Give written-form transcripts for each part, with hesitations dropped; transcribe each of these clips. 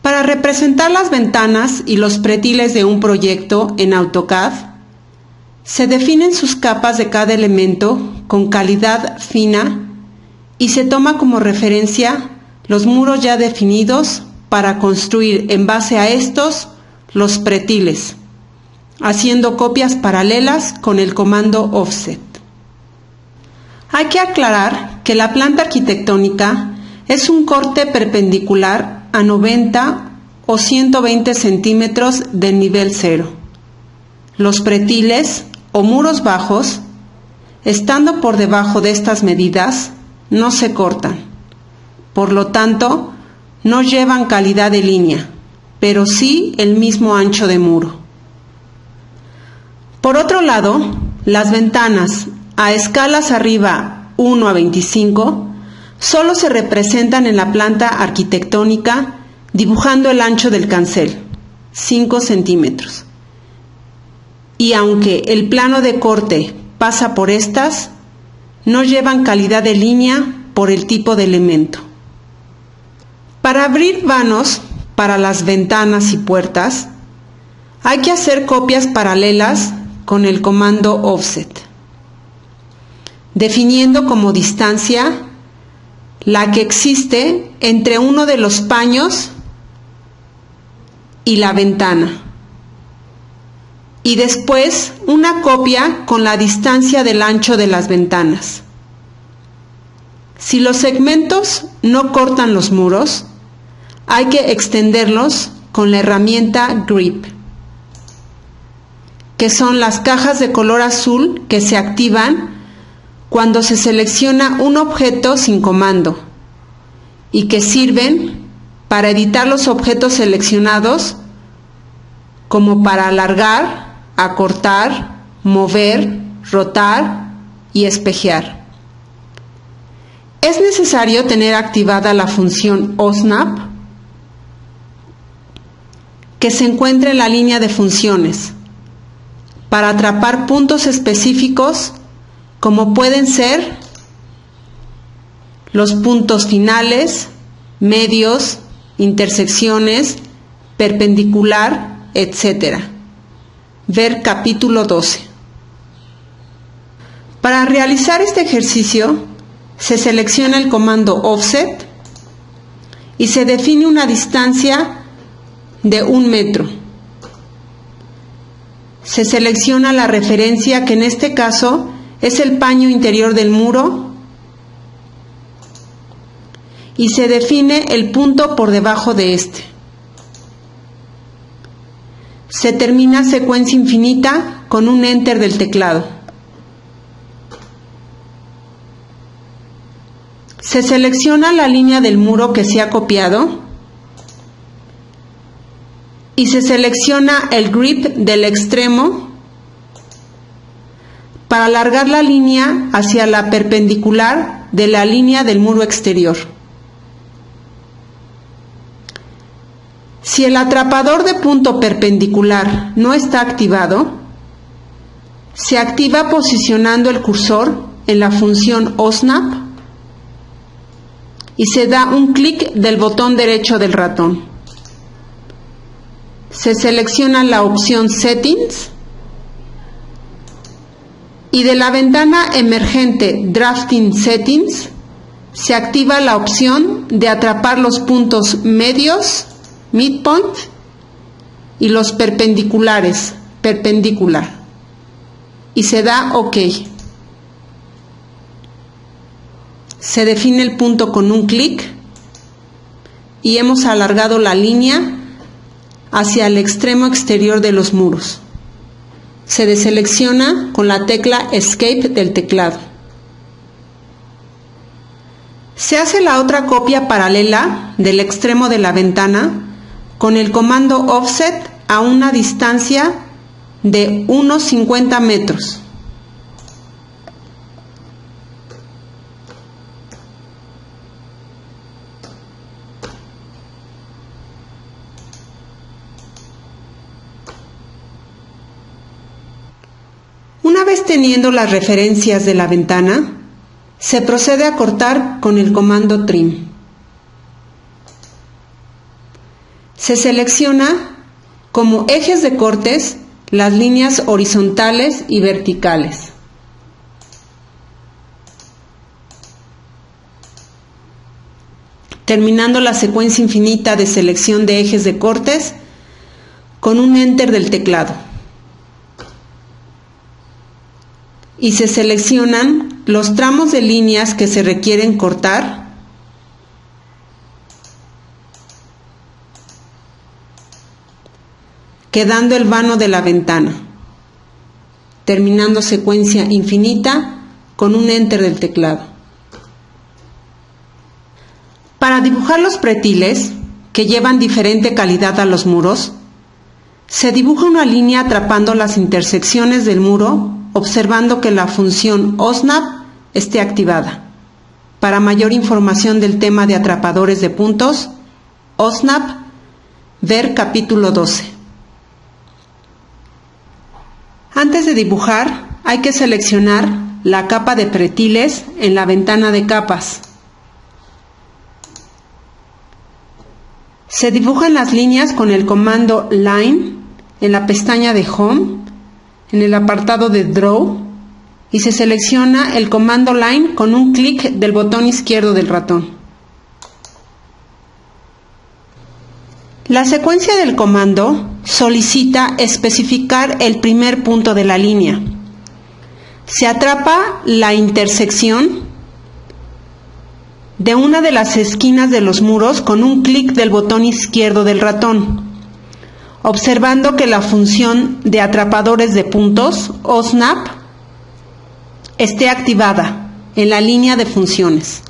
Para representar las ventanas y los pretiles de un proyecto en AutoCAD, se definen sus capas de cada elemento con calidad fina y se toma como referencia los muros ya definidos para construir en base a estos los pretiles, haciendo copias paralelas con el comando Offset. Hay que aclarar que la planta arquitectónica es un corte perpendicular a 90 o 120 centímetros del nivel cero. Los pretiles o muros bajos, estando por debajo de estas medidas, no se cortan. Por lo tanto, no llevan calidad de línea, pero sí el mismo ancho de muro. Por otro lado, las ventanas a escalas arriba 1 a 25 solo se representan en la planta arquitectónica dibujando el ancho del cancel, 5 centímetros. Y aunque el plano de corte pasa por estas, no llevan calidad de línea por el tipo de elemento. Para abrir vanos para las ventanas y puertas, hay que hacer copias paralelas con el comando Offset, definiendo como distancia la que existe entre uno de los paños y la ventana, y después una copia con la distancia del ancho de las ventanas. Si los segmentos no cortan los muros, hay que extenderlos con la herramienta Grip, que son las cajas de color azul que se activan cuando se selecciona un objeto sin comando y que sirven para editar los objetos seleccionados, como para alargar, acortar, mover, rotar y espejear. Es necesario tener activada la función OSNAP, que se encuentra en la línea de funciones, para atrapar puntos específicos como pueden ser los puntos finales, medios, intersecciones, perpendicular, etc. Ver capítulo 12. Para realizar este ejercicio, se selecciona el comando Offset y se define una distancia de 1 metro. Se selecciona la referencia, que en este caso es el paño interior del muro, y se define el punto por debajo de este. Se termina secuencia infinita con un Enter del teclado. Se selecciona la línea del muro que se ha copiado y se selecciona el grip del extremo para alargar la línea hacia la perpendicular de la línea del muro exterior. Si el atrapador de punto perpendicular no está activado, se activa posicionando el cursor en la función OSNAP y se da un clic del botón derecho del ratón. Se selecciona la opción Settings y de la ventana emergente Drafting Settings se activa la opción de atrapar los puntos medios, midpoint, y los perpendiculares, perpendicular, y se da OK. Se define el punto con un clic y hemos alargado la línea hacia el extremo exterior de los muros. Se deselecciona con la tecla Escape del teclado. Se hace la otra copia paralela del extremo de la ventana con el comando Offset a una distancia de unos 50 metros. Una vez teniendo las referencias de la ventana, se procede a cortar con el comando Trim. Se selecciona como ejes de cortes las líneas horizontales y verticales. Terminando la secuencia infinita de selección de ejes de cortes con un Enter del teclado. Y se seleccionan los tramos de líneas que se requieren cortar, quedando el vano de la ventana, terminando secuencia infinita con un Enter del teclado. Para dibujar los pretiles, que llevan diferente calidad a los muros, se dibuja una línea atrapando las intersecciones del muro, observando que la función OSNAP esté activada. Para mayor información del tema de atrapadores de puntos, OSNAP, ver capítulo 12. Antes de dibujar, hay que seleccionar la capa de pretiles en la ventana de capas. Se dibujan las líneas con el comando Line en la pestaña de Home, en el apartado de Draw, y se selecciona el comando Line con un clic del botón izquierdo del ratón. La secuencia del comando solicita especificar el primer punto de la línea. Se atrapa la intersección de una de las esquinas de los muros con un clic del botón izquierdo del ratón, observando que la función de atrapadores de puntos, OSNAP, esté activada en la línea de funciones.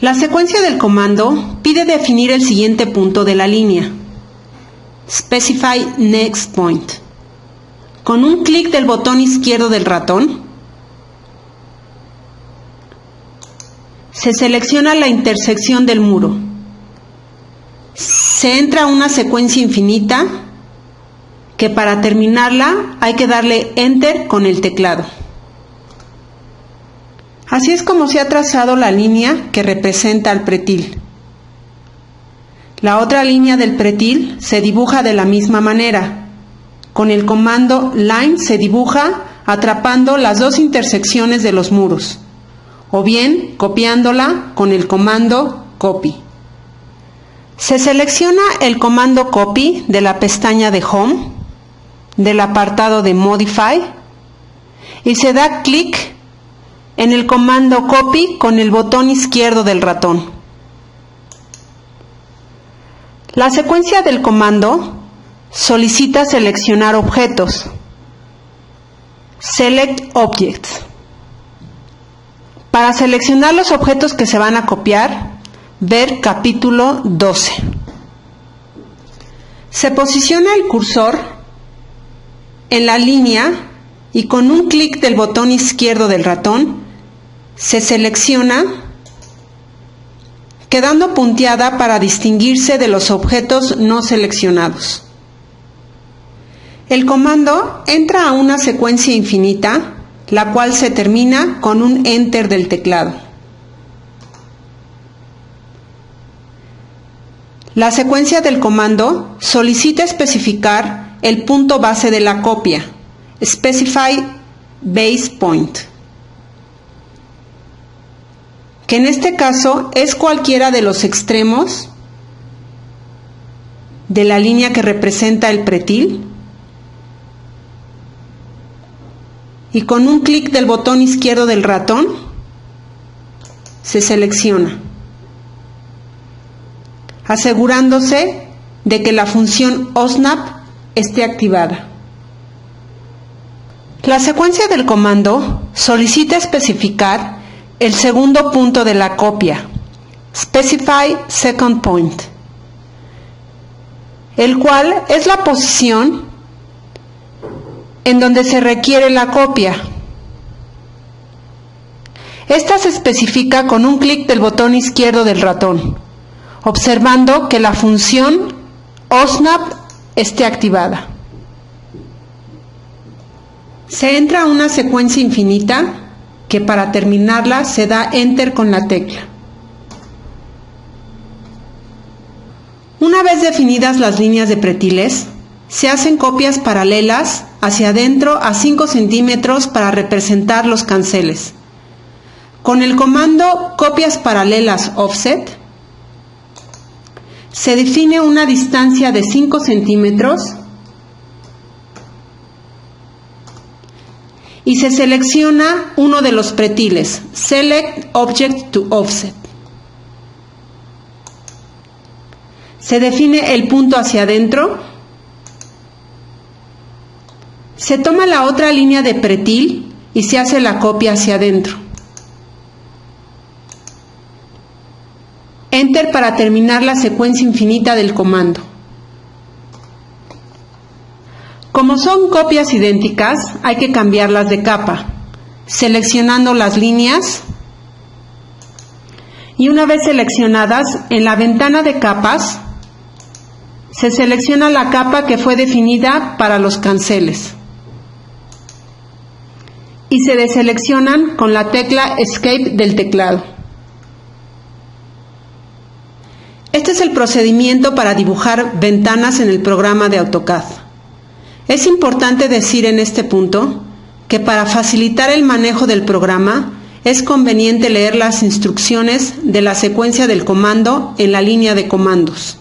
La secuencia del comando pide definir el siguiente punto de la línea. Specify Next Point. Con un clic del botón izquierdo del ratón, se selecciona la intersección del muro. Se entra a una secuencia infinita que para terminarla hay que darle Enter con el teclado. Así es como se ha trazado la línea que representa al pretil. La otra línea del pretil se dibuja de la misma manera. Con el comando Line se dibuja atrapando las dos intersecciones de los muros, o bien copiándola con el comando Copy. Se selecciona el comando Copy de la pestaña de Home, del apartado de Modify, y se da clic en el comando Copy con el botón izquierdo del ratón. La secuencia del comando solicita seleccionar objetos. Select Objects. Para seleccionar los objetos que se van a copiar, ver capítulo 12. Se posiciona el cursor en la línea y con un clic del botón izquierdo del ratón se selecciona, quedando punteada para distinguirse de los objetos no seleccionados. El comando entra a una secuencia infinita, la cual se termina con un Enter del teclado. La secuencia del comando solicita especificar el punto base de la copia, Specify Base Point, que en este caso es cualquiera de los extremos de la línea que representa el pretil, y con un clic del botón izquierdo del ratón se selecciona, asegurándose de que la función OSNAP esté activada. La secuencia del comando solicita especificar el segundo punto de la copia, Specify Second Point, el cual es la posición en donde se requiere la copia. Esta se especifica con un clic del botón izquierdo del ratón, observando que la función OSNAP esté activada. Se entra a una secuencia infinita que para terminarla se da Enter con la tecla. Una vez definidas las líneas de pretiles, se hacen copias paralelas hacia adentro a 5 centímetros para representar los canceles. Con el comando copias paralelas offset, se define una distancia de 5 centímetros y se selecciona uno de los pretiles, Select Object to Offset. Se define el punto hacia adentro. Se toma la otra línea de pretil y se hace la copia hacia adentro. Enter para terminar la secuencia infinita del comando. Como son copias idénticas, hay que cambiarlas de capa, seleccionando las líneas y una vez seleccionadas, en la ventana de capas, se selecciona la capa que fue definida para los canceles y se deseleccionan con la tecla Escape del teclado. Este es el procedimiento para dibujar ventanas en el programa de AutoCAD. Es importante decir en este punto que para facilitar el manejo del programa es conveniente leer las instrucciones de la secuencia del comando en la línea de comandos.